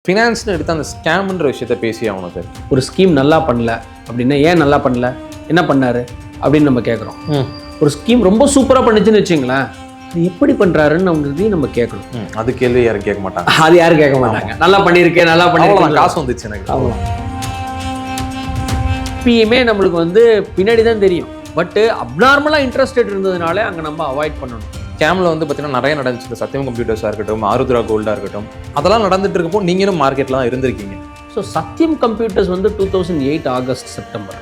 ஃபினான்ஸ்னு எடுத்து அந்த ஸ்கேம்ன்ற விஷயத்த பேசி ஆகணும் சார். ஒரு ஸ்கீம் நல்லா பண்ணல அப்படின்னா ஏன் நல்லா பண்ணல, என்ன பண்ணாரு அப்படின்னு நம்ம கேட்குறோம். ஒரு ஸ்கீம் ரொம்ப சூப்பராக பண்ணிச்சுன்னு வச்சுங்களேன், அது எப்படி பண்ணுறாருன்னு அவங்களையும் நம்ம கேட்கணும். அது கேள்வி யாரும் கேட்க மாட்டாங்க. அது யாரும் கேட்க மாட்டாங்க. நல்லா பண்ணியிருக்கேன், நல்லா பண்ணியிருக்கேன், காசு வந்துச்சு எனக்கு. அவ்வளோ எப்பயுமே நம்மளுக்கு வந்து பின்னாடி தான் தெரியும். பட்டு அப்நார்மலாக இன்ட்ரெஸ்டட் இருந்ததுனாலே அங்கே நம்ம அவாய்ட் பண்ணணும். ஸ்கேமில் வந்து பார்த்தீங்கன்னா நிறைய நடந்துச்சு. இந்த சத்தியம் கம்ப்யூட்டர்ஸாக இருக்கட்டும், ஆருத்ரா கோல்டாக இருக்கட்டும், அதெல்லாம் நடந்துட்டு இருக்கப்போ நீங்களும் மார்க்கெட்டில் தான் இருந்திருக்கீங்க. ஸோ சத்தியம் கம்ப்யூட்டர்ஸ் வந்து 2008 ஆகஸ்ட் செப்டம்பர்,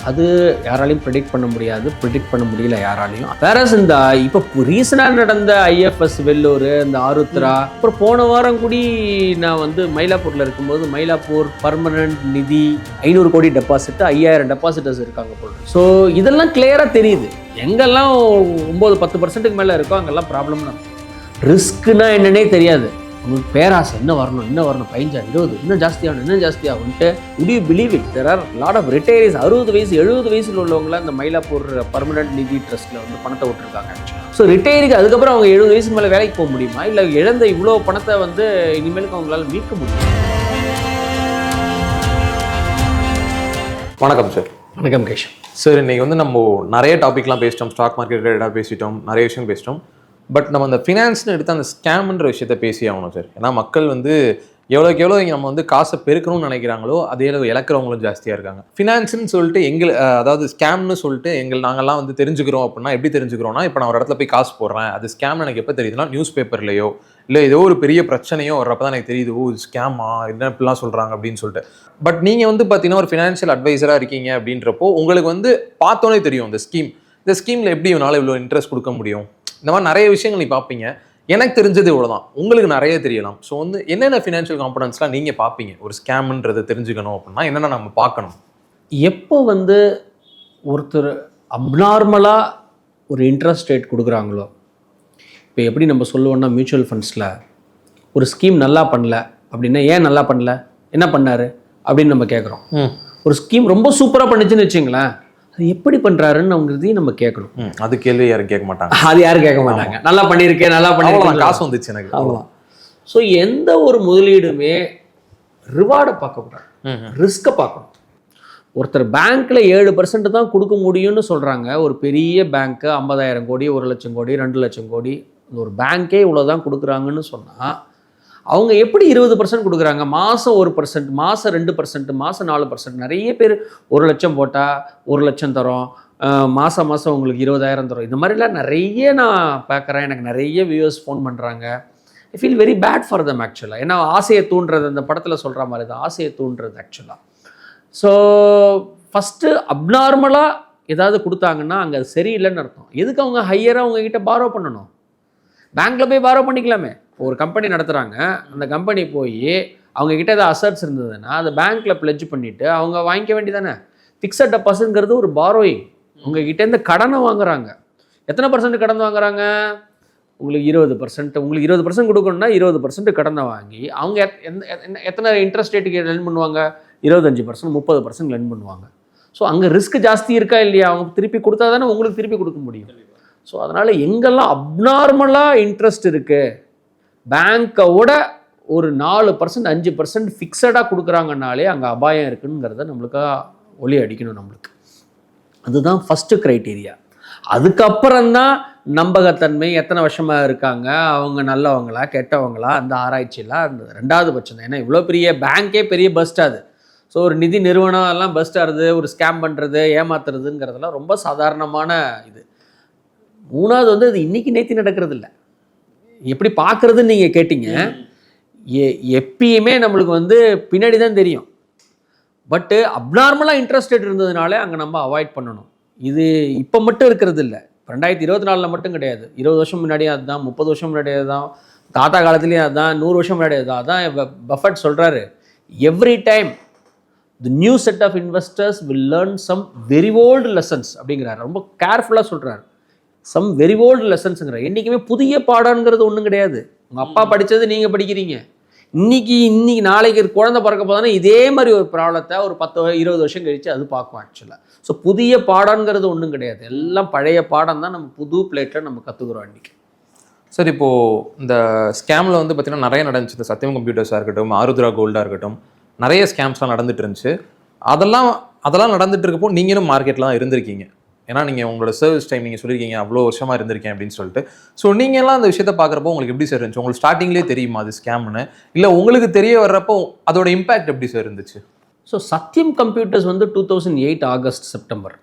அது யாராலையும் ப்ரெடிக்ட் பண்ண முடியல யாராலையும். வேற இந்த இப்போ ரீசனாக நடந்த ஐஎஃப்எஸ் வெள்ளூர், இந்த ஆருத்ரா, அப்புறம் போன வாரம் கூடி நான் வந்து மயிலாப்பூரில் இருக்கும்போது மயிலாப்பூர் பர்மனன்ட் நிதி 500 கோடி டெபாசிட், 5000 டெபாசிட்டர்ஸ் இருக்காங்க போல். ஸோ இதெல்லாம் கிளியராக தெரியுது. எங்கெல்லாம் 9-10% மேலே இருக்கோ அங்கெல்லாம் ப்ராப்ளம் தான். ரிஸ்க்குன்னா என்னன்னே தெரியாது. உங்களுக்கு பேராசை, என்ன வரணும் 15 20 இன்னும் ஜாஸ்தியாகும்ட்டு. would you believe it, there are lot of retirees 60 வயசு 70 வயசில் உள்ளவங்களாம் இந்த மயிலாப்பூர் பர்மனன்ட் நிதி ட்ரஸ்ட்டில் வந்து பணத்தை விட்டுருக்காங்க. ஸோ ரிட்டையருக்கு அதுக்கப்புறம் அவங்க 70 வயசுக்கு மேலே வேலைக்கு போக முடியுமா, இல்லை இழந்த இவ்வளோ பணத்தை வந்து இனிமேலுக்கு அவங்களால மீட்க முடியும்? வணக்கம் சார். வணக்கம் கேஷம் சார். இன்னைக்கு வந்து நம்ம நிறைய டாபிக்லாம் பேசிட்டோம். ஸ்டாக் மார்க்கெட் ரிலேட்டடாக பேசிட்டோம், நிறைய விஷயம் பேசிட்டோம். பட் நம்ம அந்த ஃபினான்ஸ்னு எடுத்து அந்த ஸ்கேம்ன்ற விஷயத்த பேசி ஆகணும் சார். ஏன்னா மக்கள் வந்து எவ்வளோக்கு எவ்வளோ நம்ம வந்து காசை பெருக்கணும்னு நினைக்கிறாங்களோ அதே அளவு இழக்கிறவங்களும் ஜாஸ்தியாக இருக்காங்க. ஃபினான்ஸ்னு சொல்லிட்டு அதாவது ஸ்கேம்னு சொல்லிட்டு நாங்கள்லாம் வந்து தெரிஞ்சுக்கிறோம் அப்படின்னா எப்படி தெரிஞ்சுக்கிறோம்னா, இப்போ நான் ஒரு இடத்துல போய் காசு போடுறேன், அது ஸ்கேம் எனக்கு எப்போ தெரியுதுன்னா நியூஸ் பேப்பர்லையோ இல்லை ஏதோ ஒரு பெரிய பிரச்சனையோ வர்றப்ப தான் எனக்கு தெரியுது, ஓ இது ஸ்கேமா, என்ன இப்படிலாம் சொல்கிறாங்க அப்படின்னு சொல்லிட்டு. பட் நீங்கள் வந்து பார்த்தீங்கன்னா ஒரு ஃபினான்ஷியல் அட்வைசராக இருக்கீங்க அப்படின்றப்போ உங்களுக்கு வந்து பார்த்தோன்னே தெரியும் இந்த ஸ்கீமில் எப்படி இவனால் இவ்வளோ இன்ட்ரெஸ்ட் கொடுக்க முடியும், இந்த மாதிரி நிறைய விஷயங்கள் நீ பார்ப்பீங்க. எனக்கு தெரிஞ்சது இவ்வளோதான், உங்களுக்கு நிறைய தெரியலாம். ஸோ வந்து என்னென்ன ஃபினான்ஷியல் காம்பனன்ட்ஸ்லாம் நீங்கள் பார்ப்பீங்க ஒரு ஸ்கேம்ன்றதை தெரிஞ்சுக்கணும் அப்படின்னா என்னென்ன நம்ம பார்க்கணும்? எப்போ வந்து ஒருத்தர் அப்நார்மலாக ஒரு இன்ட்ரெஸ்ட் ரேட் கொடுக்குறாங்களோ, இப்போ எப்படி நம்ம சொல்லுவோம்னா மியூச்சுவல் ஃபண்ட்ஸில் ஒரு ஸ்கீம் நல்லா பண்ணல அப்படின்னா ஏன் நல்லா பண்ணல, என்ன பண்ணார் அப்படின்னு நம்ம கேட்குறோம். ஒரு ஸ்கீம் ரொம்ப சூப்பராக பண்ணிச்சுன்னு வச்சுங்களேன், அது எப்படி பண்ணுறாருன்னு அவங்களையும் நம்ம கேட்கணும். அது கேள்வி யாரும் கேட்க மாட்டாங்க. அது யாரும் கேட்க மாட்டாங்க. நல்லா பண்ணியிருக்கேன், காசு வந்துச்சு எனக்கு, அவ்வளோ. ஸோ எந்த ஒரு முதலீடுமே ரிவார்டை பார்க்கக்கூடாது, ரிஸ்க்கை பார்க்கணும். ஒருத்தர் பேங்க்கில் 7% தான் கொடுக்க முடியும்னு சொல்கிறாங்க. ஒரு பெரிய பேங்க்கு 50,000 கோடி 1 லட்சம் கோடி 2 லட்சம் கோடி ஒரு பேங்க்கே இவ்வளோ தான் கொடுக்குறாங்கன்னு சொன்னால் அவங்க எப்படி 20% கொடுக்குறாங்க? மாதம் 1%, மாதம் 2%, மாதம் 4%. நிறைய பேர் 1 லட்சம் போட்டால் 1 லட்சம் தரோம், மாதம் உங்களுக்கு 20,000 தரோம். இந்த மாதிரிலாம் நிறைய நான் பார்க்குறேன். எனக்கு நிறைய வியூவர்ஸ் ஃபோன் பண்ணுறாங்க. I feel very bad for them ஆக்சுவலாக. ஏன்னா ஆசையை தூண்டுறது, அந்த படத்தில் சொல்கிற மாதிரி தான் ஆசையை தூண்டுறது ஆக்சுவலாக. ஸோ ஃபஸ்ட்டு அப்நார்மலாக ஏதாவது கொடுத்தாங்கன்னா அங்கே அது சரியில்லைன்னு அர்த்தம். எதுக்கு அவங்க ஹையராக அவங்கக்கிட்ட பாரோ பண்ணணும்? பேங்க்கில் போய் பாரோ பண்ணிக்கலாமே. ஒரு கம்பெனி நடத்துகிறாங்க, அந்த கம்பெனி போய் அவங்கக்கிட்ட ஏதாவது அசட்ஸ் இருந்ததுன்னா அதை பேங்க்கில் பிளெட்ஜ் பண்ணிவிட்டு அவங்க வாங்கிக்க வேண்டியதானே. ஃபிக்ஸட் டெபாசிட்ங்கிறது ஒரு பாரோயிங். உங்ககிட்டேருந்து கடனை வாங்குறாங்க. எத்தனை % கடன் வாங்குறாங்க? உங்களுக்கு 20%. உங்களுக்கு 20% கொடுக்கணும்னா 20% கடனை வாங்கி அவங்க எத்தனை இன்ட்ரெஸ்ட் ரேட்டுக்கு லெண்ட் பண்ணுவாங்க? 25%, 30% லெண்ட் பண்ணுவாங்க. ஸோ அங்கே ரிஸ்க் ஜாஸ்தி இருக்கா இல்லையா? அவங்க திருப்பி கொடுத்தா தானே உங்களுக்கு திருப்பி கொடுக்க முடியும். ஸோ அதனால் எங்கெல்லாம் அப்நார்மலாக இன்ட்ரெஸ்ட் இருக்குது, பேங்க்கோட ஒரு 4% 5% ஃபிக்ஸடாக கொடுக்குறாங்கனாலே அங்கே அபாயம் இருக்குங்கிறத நம்மளுக்கு ஒளி அடிக்கணும். நம்மளுக்கு அதுதான் ஃபஸ்ட்டு க்ரைட்டீரியா. அதுக்கப்புறம்தான் நம்பகத்தன்மை, எத்தனை வருஷமாக இருக்காங்க, அவங்க நல்லவங்களா கெட்டவங்களா, அந்த ஆராய்ச்சியெல்லாம் அந்த 2வது பட்சம் தான். ஏன்னா இவ்வளோ பெரிய பேங்க்கே பெரிய பஸ்டாது. ஸோ ஒரு நிதி நிறுவனம் எல்லாம் பஸ்ட் ஆகுது, ஒரு ஸ்கேம் பண்ணுறது, ஏமாத்துறதுங்கிறதெல்லாம் ரொம்ப சாதாரணமான இது. 3வது வந்து அது இன்றைக்கி நேற்று நடக்கிறது இல்லை. எப்படி பார்க்குறதுன்னு நீங்கள் கேட்டீங்க. எப்பயுமே நம்மளுக்கு வந்து பின்னாடி தான் தெரியும். பட்டு அப்நார்மலாக இன்ட்ரெஸ்டட் இருந்ததுனாலே அங்கே நம்ம அவாய்ட் பண்ணணும். இது இப்போ மட்டும் இருக்கிறது இல்லை, 2024 மட்டும் கிடையாது. 20 வருஷம் முன்னாடியும் அதுதான், 30 வருஷம் முன்னாடியே தான், தாத்தா காலத்துலேயும் அதுதான், 100 வருஷம் முன்னாடி அதுதான். அதான் பஃபட் சொல்கிறாரு, every time the new set of investors will learn some very old lessons அப்படிங்கிறாரு. ரொம்ப கேர்ஃபுல்லாக சொல்கிறாரு. சம் வெரி ஓல்டு லெசன்ஸுங்கிற என்றைக்குமே புதிய பாடங்கிறது ஒன்றும் கிடையாது. உங்கள் அப்பா படித்தது நீங்கள் படிக்கிறீங்க. இன்னைக்கு நாளைக்கு குழந்தை பிறக்க போதானே இதே மாதிரி ஒரு ப்ராப்ளத்தை ஒரு 10-20 வருஷம் கழித்து அது பார்க்கும் ஆக்சுவலாக. ஸோ புதிய பாடங்கிறது ஒன்றும் கிடையாது. எல்லாம் பழைய பாடம் தான் நம்ம புது பிளேட்டில் நம்ம கற்றுக்குறோம் அன்றைக்கி. சார் இப்போது இந்த ஸ்கேமில் வந்து பார்த்தீங்கன்னா நிறைய நடந்துச்சு. இந்த சத்தியம் கம்ப்யூட்டர்ஸாக இருக்கட்டும், ஆருத்ரா கோல்டாக இருக்கட்டும், நிறைய ஸ்கேம்ஸ்லாம் நடந்துட்டு இருந்துச்சு. அதெல்லாம் நடந்துட்டு இருக்கப்போ நீங்களும் மார்க்கெட்டில் தான் இருந்திருக்கீங்க. ஏன்னா நீங்கள் உங்களோட சர்வீஸ் டைம் நீங்கள் சொல்லியிருக்கீங்க அவ்வளோ வருஷமாக இருந்திருக்கேன் அப்படின்னு சொல்லிட்டு. ஸோ நீங்கள்லாம் அந்த விஷயத்தை பார்க்குறப்போ உங்களுக்கு எப்படி சார் இருந்துச்சு? உங்களுக்கு ஸ்டார்டிங்லேயே தெரியுமா அது ஸ்கேம்னு? இல்லை உங்களுக்கு தெரிய வர்றப்போ அதோட இம்பாக்ட் எப்படி சார் இருந்துச்சு? ஸோ சத்யம் கம்ப்யூட்டர்ஸ் வந்து 2008 ஆகஸ்ட் செப்டம்பர்,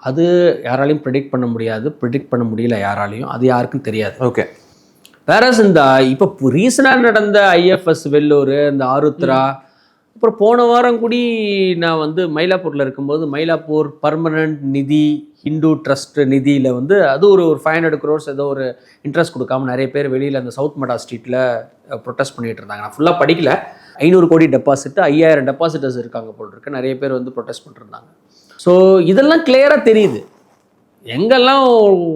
அது யாராலையும் ப்ரெடிக்ட் பண்ண முடியாது, ப்ரெடிக்ட் பண்ண முடியல யாராலையும், அது யாருக்கும் தெரியாது. ஓகே. வேறஸ் இந்த இப்போ ரீசனாக நடந்த ஐஎஃப்எஸ் வெள்ளூர், இந்த ஆருத்ரா, அப்புறம் போன வாரம் கூடி நான் வந்து மயிலாப்பூரில் இருக்கும்போது மயிலாப்பூர் பர்மனன்ட் நிதி ஹிந்து ட்ரஸ்ட் நிதியில் வந்து அது ஒரு 500 crores ஏதோ ஒரு இன்ட்ரெஸ்ட் கொடுக்காம நிறைய பேர் வெளியில் அந்த சவுத் மடா ஸ்ட்ரீட்டில் ப்ரொட்டஸ்ட் பண்ணிட்டு இருந்தாங்க. நான் ஃபுல்லாக படிக்கல. 500 கோடி டெபாசிட், 5000 டெபாசிட்டர்ஸ் இருக்காங்க போல் இருக்கு, நிறைய பேர் வந்து ப்ரொட்டஸ்ட் பண்ணிருந்தாங்க. ஸோ இதெல்லாம் கிளியராக தெரியுது. எங்கெல்லாம்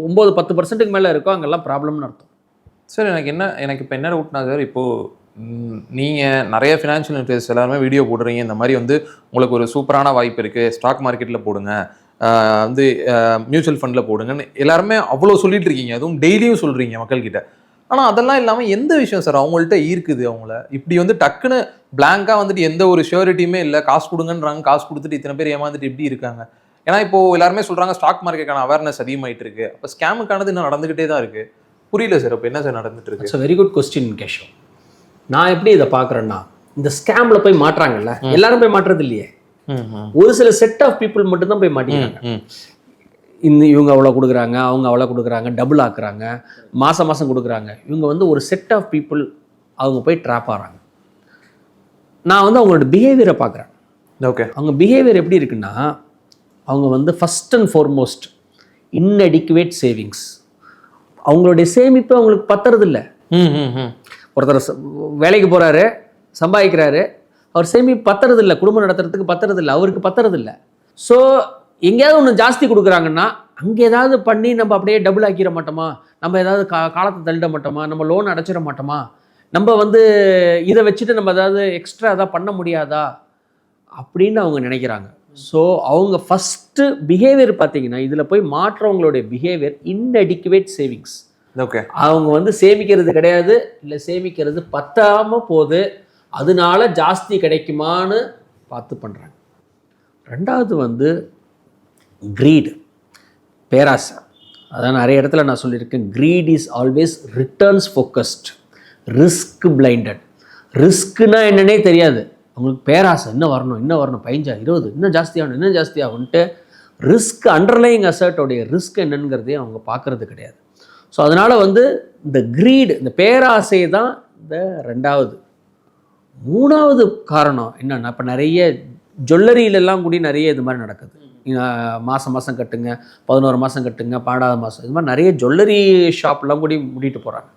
9-10% மேலே இருக்கோ அங்கெல்லாம் ப்ராப்ளம்னு அர்த்தம். சார் எனக்கு இப்போ என்ன டவுட்னா சார், இப்போது நீங்கள் நிறைய ஃபினான்ஷியல் இன்வெஸ்டர்ஸ் எல்லாருமே வீடியோ போடுறீங்க, இந்த மாதிரி வந்து உங்களுக்கு ஒரு சூப்பரான வாய்ப்பு இருக்குது, ஸ்டாக் மார்க்கெட்டில் போடுங்க, வந்து மியூச்சுவல் ஃபண்டில் போடுங்கன்னு எல்லாருமே அவ்வளோ சொல்லிட்டு இருக்கீங்க, அதுவும் டெய்லியும் சொல்கிறீங்க மக்கள்கிட்ட. ஆனால் அதெல்லாம் இல்லாமல் எந்த விஷயம் சார் அவங்கள்ட்ட ஈர்க்குது அவங்கள? இப்படி வந்து டக்குன்னு பிளாங்காக வந்துட்டு எந்த ஒரு ஷியூரிட்டியுமே இல்லை, காசு கொடுங்கன்றாங்க, காசு கொடுத்துட்டு இத்தனை பேர் ஏமாந்துட்டு எப்படி இருக்காங்க? ஏன்னா இப்போது எல்லாருமே சொல்கிறாங்க ஸ்டாக் மார்க்கெட்டுக்கான அவேர்னஸ் அதிகமாகிட்டு இருக்கு, அப்போ ஸ்கேமுக்கானது இன்னும் நடந்துக்கிட்டே தான் இருக்குது. புரியல சார், அப்போ என்ன சார் நடந்துட்டு இருக்கு? It's very good question Keshav. நான் எப்படி இதை பார்க்குறேன்னா, இந்த ஸ்கேமில் போய் மாட்டுறாங்கல்ல, எல்லாரும் போய் மாட்டுறது இல்லையே, ஒரு சில செட் ஆஃப் பீப்புள் மட்டும்தான் போய் மாட்டிக்கிறாங்க. இவங்க அவ்வளோ கொடுக்குறாங்க, அவங்க அவ்வளோ கொடுக்குறாங்க, டபுள் ஆக்குறாங்க, மாதம் கொடுக்குறாங்க. இவங்க வந்து ஒரு செட் ஆஃப் பீப்புள் அவங்க போய் ட்ராப் ஆகிறாங்க. நான் வந்து அவங்களோட பிஹேவியரை பார்க்குறேன். ஓகே. அவங்க பிஹேவியர் எப்படி இருக்குன்னா, அவங்க வந்து ஃபஸ்ட் அண்ட் ஃபார்மோஸ்ட் இன்அடிக்குவேட் சேவிங்ஸ். அவங்களுடைய சேமிப்பு அவங்களுக்கு பத்துறதில்ல. ஒருத்தர் வேலைக்கு போகிறாரு, சம்பாதிக்கிறாரு, அவர் சேமிப்பு பத்துறதில்லை, குடும்பம் நடத்துறதுக்கு பத்துறதில்லை, அவருக்கு பத்துறதில்லை. ஸோ எங்கேயாவது ஒன்று ஜாஸ்தி கொடுக்குறாங்கன்னா அங்கே ஏதாவது பண்ணி நம்ம அப்படியே டபுள் ஆக்கிட மாட்டோமா, நம்ம ஏதாவது காலத்தை தள்ளிட மாட்டோமா, நம்ம லோன் அடைச்சிட மாட்டோமா, நம்ம வந்து இதை வச்சுட்டு நம்ம ஏதாவது எக்ஸ்ட்ரா எதாவது பண்ண முடியாதா அப்படின்னு அவங்க நினைக்கிறாங்க. ஸோ அவங்க ஃபஸ்ட்டு பிஹேவியர் பார்த்தீங்கன்னா, இதில் போய் மாற்றவங்களுடைய பிஹேவியர் இன்அடிக்குவேட் சேவிங்ஸ். ஓகே. அவங்க வந்து சேமிக்கிறது கிடையாது, இல்லை சேமிக்கிறது பத்தாமல் போகுது, அதனால ஜாஸ்தி கிடைக்குமான்னு பார்த்து பண்ணுறாங்க. ரெண்டாவது வந்து க்ரீடு, பேராசை. அதான் நிறைய இடத்துல நான் சொல்லியிருக்கேன், greed is always returns focused, risk blinded. ரிஸ்க்குனா என்னன்னே தெரியாது அவங்களுக்கு, பேராசை, இன்னும் வரணும் 15 20 இன்னும் ஜாஸ்தியாகும்ன்ட்டு ரிஸ்க், அண்டர்லைங் அசர்ட்டோடைய ரிஸ்க் என்னங்கிறதே அவங்க பார்க்கறது கிடையாது. ஸோ அதனால் வந்து இந்த க்ரீடு, இந்த பேராசை தான் இந்த ரெண்டாவது. மூணாவது காரணம் என்னென்னா, இப்போ நிறைய ஜுவல்லரியிலெல்லாம் கூடி நிறைய இது மாதிரி நடக்குது. மாதம் கட்டுங்க, 11 மாதம் கட்டுங்க, 12வது மாதம், இது மாதிரி நிறைய ஜுவல்லரி ஷாப்லாம் கூடி மூடிட்டு போகிறாங்க.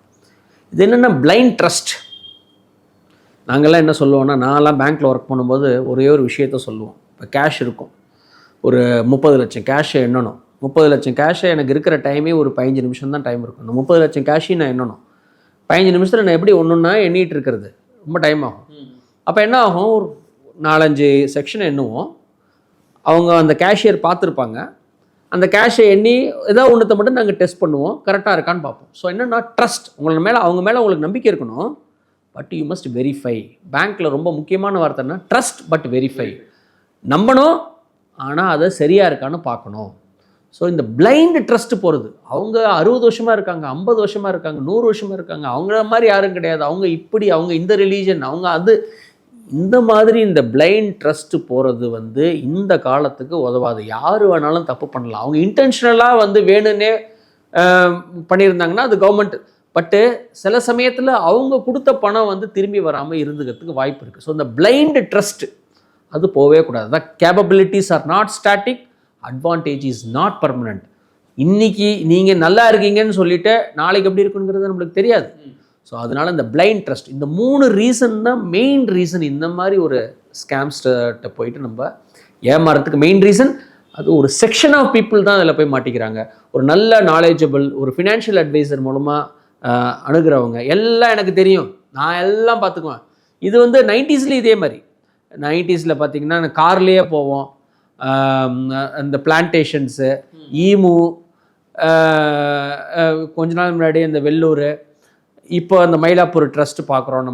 இது என்னென்னா பிளைண்ட் ட்ரஸ்ட். நாங்கள்லாம் என்ன சொல்லுவோம்னா, நான்லாம் பேங்க்கில் ஒர்க் பண்ணும்போது ஒரே ஒரு விஷயத்த சொல்லுவோம். இப்போ கேஷ் இருக்கும், ஒரு 30 லட்சம் கேஷை எண்ணணும். 30 லட்சம் கேஷை எனக்கு இருக்கிற டைமே ஒரு 15 நிமிஷம் தான் டைம் இருக்கும். அந்த 30 லட்சம் கேஷையும் நான் எண்ணணும். 15 நிமிஷத்தில் நான் எப்படி ஒன்றுன்னா எண்ணிட்டு இருக்கிறது ரொம்ப டைம் ஆகும். அப்போ என்ன ஆகும், ஒரு 4-5 செக்ஷனை எண்ணுவோம். அவங்க அந்த கேஷியர் பார்த்துருப்பாங்க. அந்த கேஷை எண்ணி ஏதாவது ஒன்றத்தை மட்டும் நாங்கள் டெஸ்ட் பண்ணுவோம், கரெக்டாக இருக்கான்னு பார்ப்போம். ஸோ என்னென்னா ட்ரஸ்ட், அவங்க மேலே உங்களுக்கு நம்பிக்கை இருக்கணும், பட் யூ மஸ்ட் வெரிஃபை. பேங்க்கில் ரொம்ப முக்கியமான வார்த்தைன்னா ட்ரஸ்ட் பட் வெரிஃபை. நம்பணும், ஆனால் அதை சரியாக இருக்கான்னு பார்க்கணும். ஸோ இந்த பிளைண்ட் ட்ரஸ்ட் போகிறது, அவங்க 60 வருஷமாக இருக்காங்க, 50 வருஷமாக இருக்காங்க, 100 வருஷமாக இருக்காங்க, அவங்கள மாதிரி யாரும் கிடையாது, அவங்க இப்படி, அவங்க இந்த ரிலீஜன், அவங்க அது, இந்த மாதிரி இந்த பிளைண்ட் ட்ரஸ்ட் போகிறது வந்து இந்த காலத்துக்கு உதவாது. யார் வேணாலும் தப்பு பண்ணலாம். அவங்க இன்டென்ஷனலாக வந்து வேணும்னே பண்ணியிருந்தாங்கன்னா அது கவர்மெண்ட். பட்டு சில சமயத்தில் அவங்க கொடுத்த பணம் வந்து திரும்பி வராமல் இருந்துக்கிறதுக்கு வாய்ப்பு இருக்குது. ஸோ இந்த பிளைண்ட் ட்ரஸ்ட் அது போகவே கூடாது. The capabilities are not static, advantage is not permanent. இன்னைக்கு நீங்கள் நல்லா இருக்கீங்கன்னு சொல்லிட்டு நாளைக்கு எப்படி இருக்குங்கிறது நம்மளுக்கு தெரியாது. ஸோ அதனால் இந்த பிளைண்ட் ட்ரஸ்ட், இந்த 3 ரீசன் தான் மெயின் ரீசன் இந்த மாதிரி ஒரு ஸ்கேம்ஸ்கிட்ட போயிட்டு நம்ம ஏமாறதுக்கு மெயின் ரீசன். அது ஒரு செக்ஷன் ஆஃப் பீப்புள் தான் அதில் போய் மாட்டிக்கிறாங்க. ஒரு நல்ல நாலேஜபிள் ஒரு ஃபினான்ஷியல் அட்வைசர் மூலமாக அணுகிறவங்க எல்லாம் எனக்கு தெரியும், நான் எல்லாம் பார்த்துக்குவேன். இது வந்து 90ஸ்லேயும் இதே மாதிரி. 90ஸ்ல பார்த்தீங்கன்னா கார்லேயே போவோம், அந்த பிளான்டேஷன்ஸு, ஈமு, கொஞ்ச நாள் முன்னாடி இந்த வெள்ளூர், இப்போ அந்த மயிலாப்பூர் ட்ரஸ்ட் பார்க்குறோம்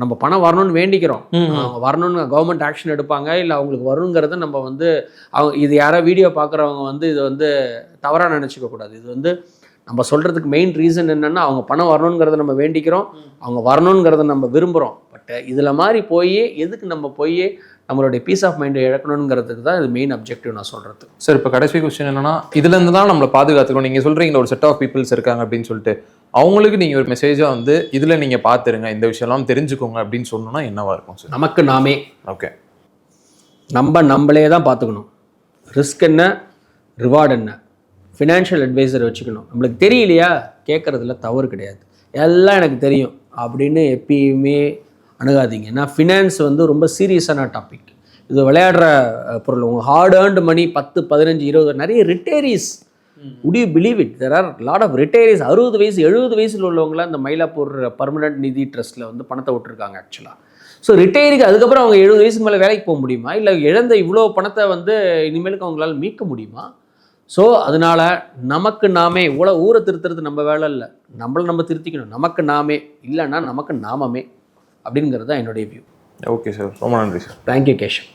நம்ம பணம் வரணும்னு வேண்டிக்கிறோம். அவங்க வரணும்னு கவர்மெண்ட் ஆக்ஷன் எடுப்பாங்க, இல்லை அவங்களுக்கு வரணுங்கிறத நம்ம வந்து இது யாரோ வீடியோ பார்க்குறவங்க வந்து இது வந்து தவறாக நினச்சிக்க கூடாது. இது வந்து நம்ம சொல்கிறதுக்கு மெயின் ரீசன் என்னென்னா, அவங்க பணம் வரணுங்கிறத நம்ம வேண்டிக்கிறோம், அவங்க வரணுங்கிறத நம்ம விரும்புகிறோம். பட் இதில் மாதிரி எதுக்கு நம்ம நம்மளுடைய பீஸ் ஆஃப் மைண்டை இழக்கணுங்கிறதுக்கு தான் இது மெயின் அப்ஜெக்டிவ் நான் சொல்கிறது. சார் இப்போ கடைசி கொஸ்டின் என்னன்னா, இதுலேருந்து தான் நம்மளை பாதுகாத்துக்கணும். நீங்கள் சொல்கிறீங்களா ஒரு செட் ஆஃப் பீப்புள்ஸ் இருக்காங்க அப்படின்னு சொல்லிட்டு, அவங்களுக்கு நீங்கள் ஒரு மெசேஜாக வந்து இதில் நீங்கள் பார்த்துருங்க, இந்த விஷயம்லாம் தெரிஞ்சுக்கோங்க அப்படின்னு சொன்னோன்னா என்னவா இருக்கும் சார்? நமக்கு நாமே ஓகே, நம்மளே தான் பார்த்துக்கணும். ரிஸ்க் என்ன, ரிவார்டு என்ன, ஃபினான்ஷியல் அட்வைசர் வச்சுக்கணும். நம்மளுக்கு தெரியலையா, கேட்குறதுல தவறு கிடையாது. எல்லாம் எனக்கு தெரியும் அப்படின்னு எப்பயுமே அணுகாதீங்க. ஏன்னா ஃபினான்ஸ் வந்து ரொம்ப சீரியஸான டாபிக். இது விளையாடுற பொருள். உங்கள் ஹார்ட் ஏர்ன்டு மணி 10, 15, 20 நிறைய ரிட்டையரிஸ். would you believe it, there are lot of retirees. 60 வயசு 70 வயசில் உள்ளவங்களாம் இந்த மயிலாப்பூர் பர்மனெண்ட் நிதி ட்ரஸ்ட்டில் வந்து பணத்தை விட்டுருக்காங்க ஆக்சுவலாக. ஸோ ரிட்டையருக்கு அதுக்கப்புறம் அவங்க 70 வயசுக்கு மேலே வேலைக்கு போக முடியுமா, இல்லை இழந்த இவ்வளோ பணத்தை வந்து இனிமேலுக்கு அவங்களால மீட்க முடியுமா? ஸோ அதனால் நமக்கு நாமே இவ்வளோ ஊரை திருத்துறது நம்ம வேலை இல்லை, நம்ம திருத்திக்கணும். நமக்கு நாமே இல்லைன்னா நமக்கு நாமமே அப்படிங்கிறது தான் என்னுடைய வியூ. ஓகே சார், ரொம்ப நன்றி சார். தேங்க்யூ கேஷவ்.